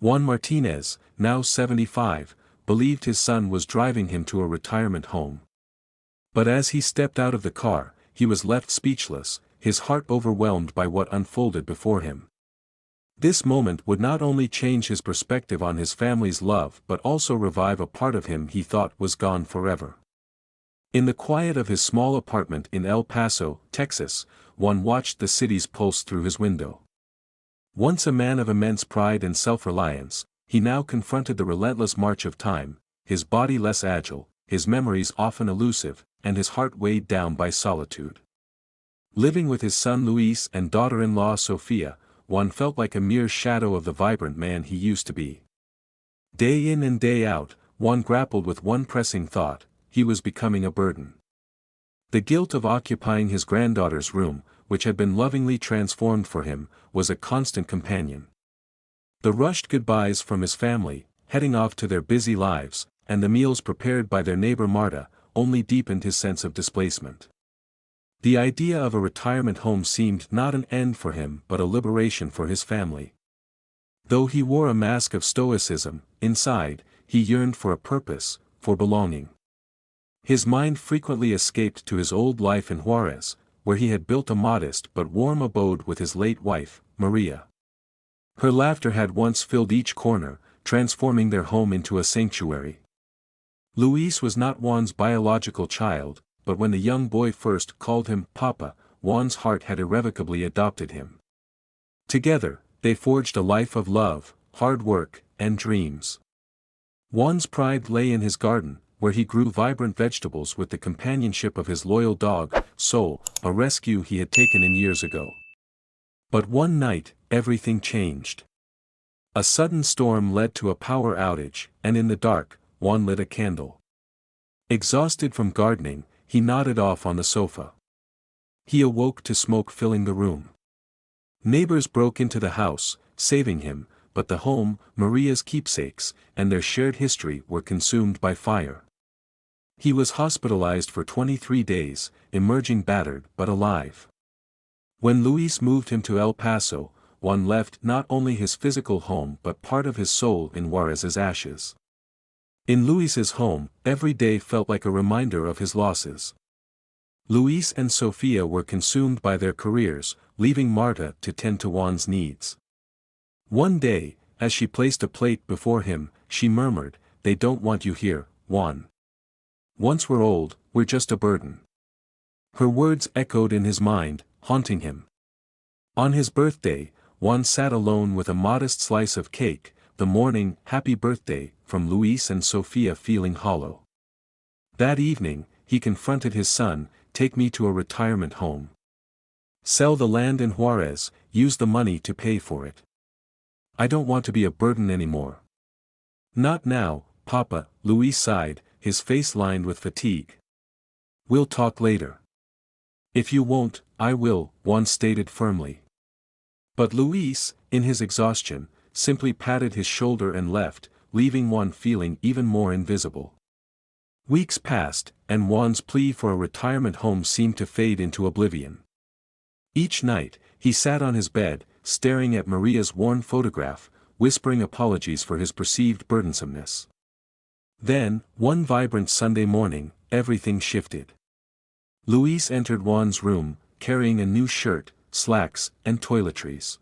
Juan Martinez, now 75, believed his son was driving him to a retirement home. But as he stepped out of the car, he was left speechless, his heart overwhelmed by what unfolded before him. This moment would not only change his perspective on his family's love but also revive a part of him he thought was gone forever. In the quiet of his small apartment in El Paso, Texas, Juan watched the city's pulse through his window. Once a man of immense pride and self-reliance, he now confronted the relentless march of time, his body less agile, his memories often elusive, and his heart weighed down by solitude. Living with his son Luis and daughter-in-law Sofia, Juan felt like a mere shadow of the vibrant man he used to be. Day in and day out, Juan grappled with one pressing thought: he was becoming a burden. The guilt of occupying his granddaughter's room, which had been lovingly transformed for him, was a constant companion. The rushed goodbyes from his family, heading off to their busy lives, and the meals prepared by their neighbor Marta, only deepened his sense of displacement. The idea of a retirement home seemed not an end for him but a liberation for his family. Though he wore a mask of stoicism, inside, he yearned for a purpose, for belonging. His mind frequently escaped to his old life in Juarez, where he had built a modest but warm abode with his late wife, Maria. Her laughter had once filled each corner, transforming their home into a sanctuary. Luis was not Juan's biological child, but when the young boy first called him Papa, Juan's heart had irrevocably adopted him. Together, they forged a life of love, hard work, and dreams. Juan's pride lay in his garden, where he grew vibrant vegetables with the companionship of his loyal dog, Sol, a rescue he had taken in years ago. But one night, everything changed. A sudden storm led to a power outage, and in the dark, Juan lit a candle. Exhausted from gardening, he nodded off on the sofa. He awoke to smoke filling the room. Neighbors broke into the house, saving him, but the home, Maria's keepsakes, and their shared history were consumed by fire. He was hospitalized for 23 days, emerging battered but alive. When Luis moved him to El Paso, Juan left not only his physical home but part of his soul in Juarez's ashes. In Luis's home, every day felt like a reminder of his losses. Luis and Sofia were consumed by their careers, leaving Marta to tend to Juan's needs. One day, as she placed a plate before him, she murmured, "They don't want you here, Juan. Once we're old, we're just a burden." Her words echoed in his mind, haunting him. On his birthday, Juan sat alone with a modest slice of cake, the morning "Happy Birthday" from Luis and Sofia feeling hollow. That evening, he confronted his son, "Take me to a retirement home. Sell the land in Juarez, use the money to pay for it. I don't want to be a burden anymore." "Not now, Papa," Luis sighed, his face lined with fatigue. "We'll talk later." "If you won't, I will," Juan stated firmly. But Luis, in his exhaustion, simply patted his shoulder and left, leaving Juan feeling even more invisible. Weeks passed, and Juan's plea for a retirement home seemed to fade into oblivion. Each night, he sat on his bed, staring at Maria's worn photograph, whispering apologies for his perceived burdensomeness. Then, one vibrant Sunday morning, everything shifted. Luis entered Juan's room, carrying a new shirt, slacks, and toiletries.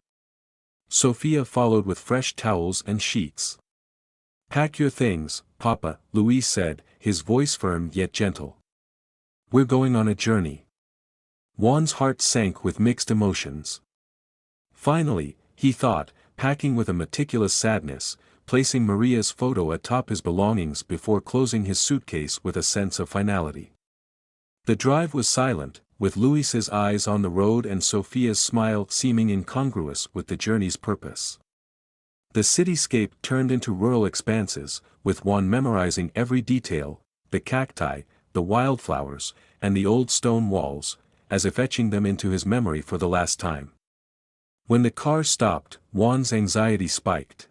Sofia followed with fresh towels and sheets. "Pack your things, Papa," Luis said, his voice firm yet gentle. "We're going on a journey." Juan's heart sank with mixed emotions. Finally, he thought, packing with a meticulous sadness, placing Maria's photo atop his belongings before closing his suitcase with a sense of finality. The drive was silent, with Luis's eyes on the road and Sofia's smile seeming incongruous with the journey's purpose. The cityscape turned into rural expanses, with Juan memorizing every detail, the cacti, the wildflowers, and the old stone walls, as if etching them into his memory for the last time. When the car stopped, Juan's anxiety spiked.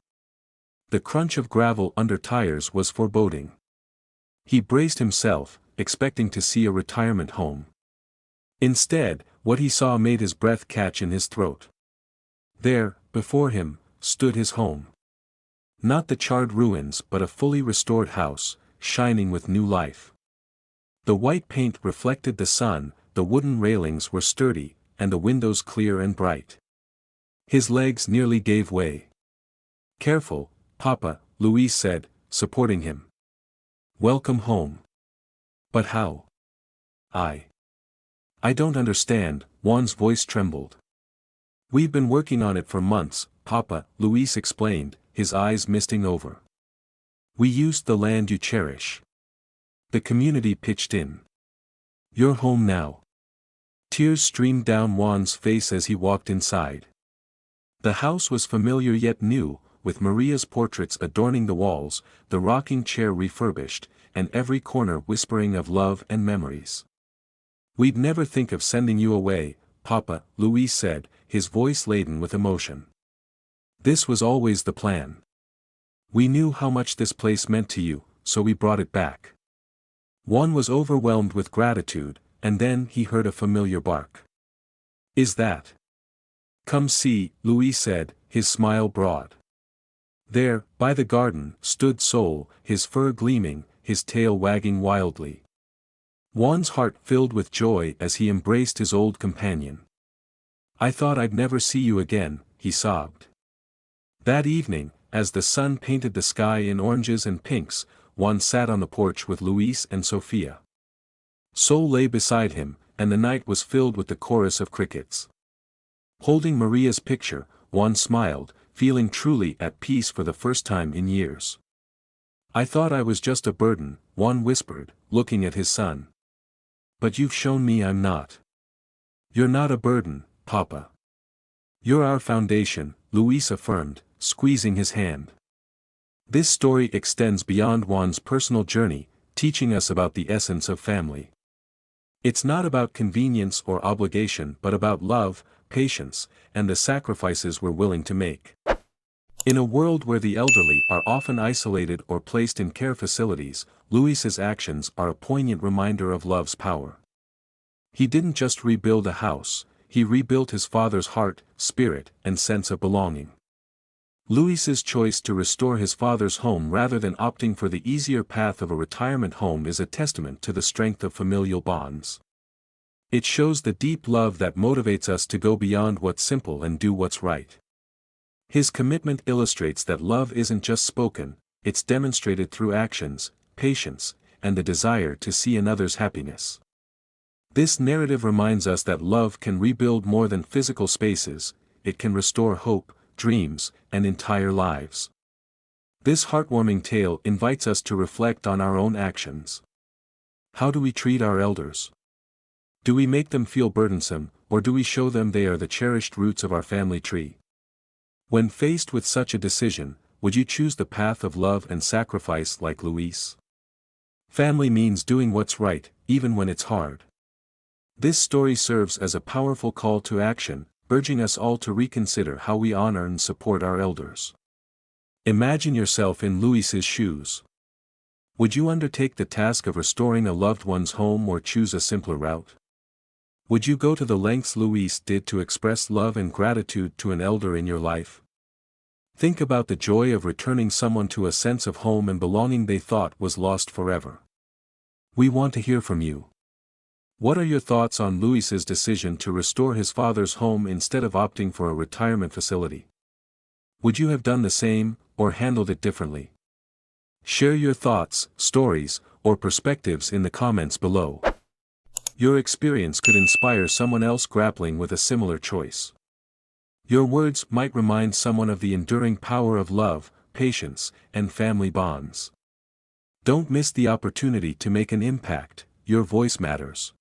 The crunch of gravel under tires was foreboding. He braced himself, expecting to see a retirement home. Instead, what he saw made his breath catch in his throat. There, before him, stood his home. Not the charred ruins but a fully restored house, shining with new life. The white paint reflected the sun, the wooden railings were sturdy, and the windows clear and bright. His legs nearly gave way. "Careful, Papa," Louise said, supporting him. "Welcome home." "But how? I don't understand," Juan's voice trembled. "We've been working on it for months, Papa," Luis explained, his eyes misting over. "We used the land you cherish. The community pitched in. You're home now." Tears streamed down Juan's face as he walked inside. The house was familiar yet new, with Maria's portraits adorning the walls, the rocking chair refurbished, and every corner whispering of love and memories. "We'd never think of sending you away, Papa," Luis said, his voice laden with emotion. "This was always the plan. We knew how much this place meant to you, so we brought it back." Juan was overwhelmed with gratitude, and then he heard a familiar bark. "Is that?" "Come see," Luis said, his smile broad. There, by the garden, stood Sol, his fur gleaming, his tail wagging wildly. Juan's heart filled with joy as he embraced his old companion. "I thought I'd never see you again," he sobbed. That evening, as the sun painted the sky in oranges and pinks, Juan sat on the porch with Luis and Sofia. Sol lay beside him, and the night was filled with the chorus of crickets. Holding Maria's picture, Juan smiled, feeling truly at peace for the first time in years. "I thought I was just a burden," Juan whispered, looking at his son. "But you've shown me I'm not." "You're not a burden, Papa. You're our foundation," Luis affirmed, squeezing his hand. This story extends beyond Juan's personal journey, teaching us about the essence of family. It's not about convenience or obligation but about love, patience, and the sacrifices we're willing to make. In a world where the elderly are often isolated or placed in care facilities, Luis's actions are a poignant reminder of love's power. He didn't just rebuild a house, he rebuilt his father's heart, spirit, and sense of belonging. Luis's choice to restore his father's home rather than opting for the easier path of a retirement home is a testament to the strength of familial bonds. It shows the deep love that motivates us to go beyond what's simple and do what's right. His commitment illustrates that love isn't just spoken, it's demonstrated through actions, patience, and the desire to see another's happiness. This narrative reminds us that love can rebuild more than physical spaces, it can restore hope, dreams, and entire lives. This heartwarming tale invites us to reflect on our own actions. How do we treat our elders? Do we make them feel burdensome, or do we show them they are the cherished roots of our family tree? When faced with such a decision, would you choose the path of love and sacrifice like Luis? Family means doing what's right, even when it's hard. This story serves as a powerful call to action, urging us all to reconsider how we honor and support our elders. Imagine yourself in Luis's shoes. Would you undertake the task of restoring a loved one's home or choose a simpler route? Would you go to the lengths Luis did to express love and gratitude to an elder in your life? Think about the joy of returning someone to a sense of home and belonging they thought was lost forever. We want to hear from you. What are your thoughts on Luis's decision to restore his father's home instead of opting for a retirement facility? Would you have done the same, or handled it differently? Share your thoughts, stories, or perspectives in the comments below. Your experience could inspire someone else grappling with a similar choice. Your words might remind someone of the enduring power of love, patience, and family bonds. Don't miss the opportunity to make an impact, your voice matters.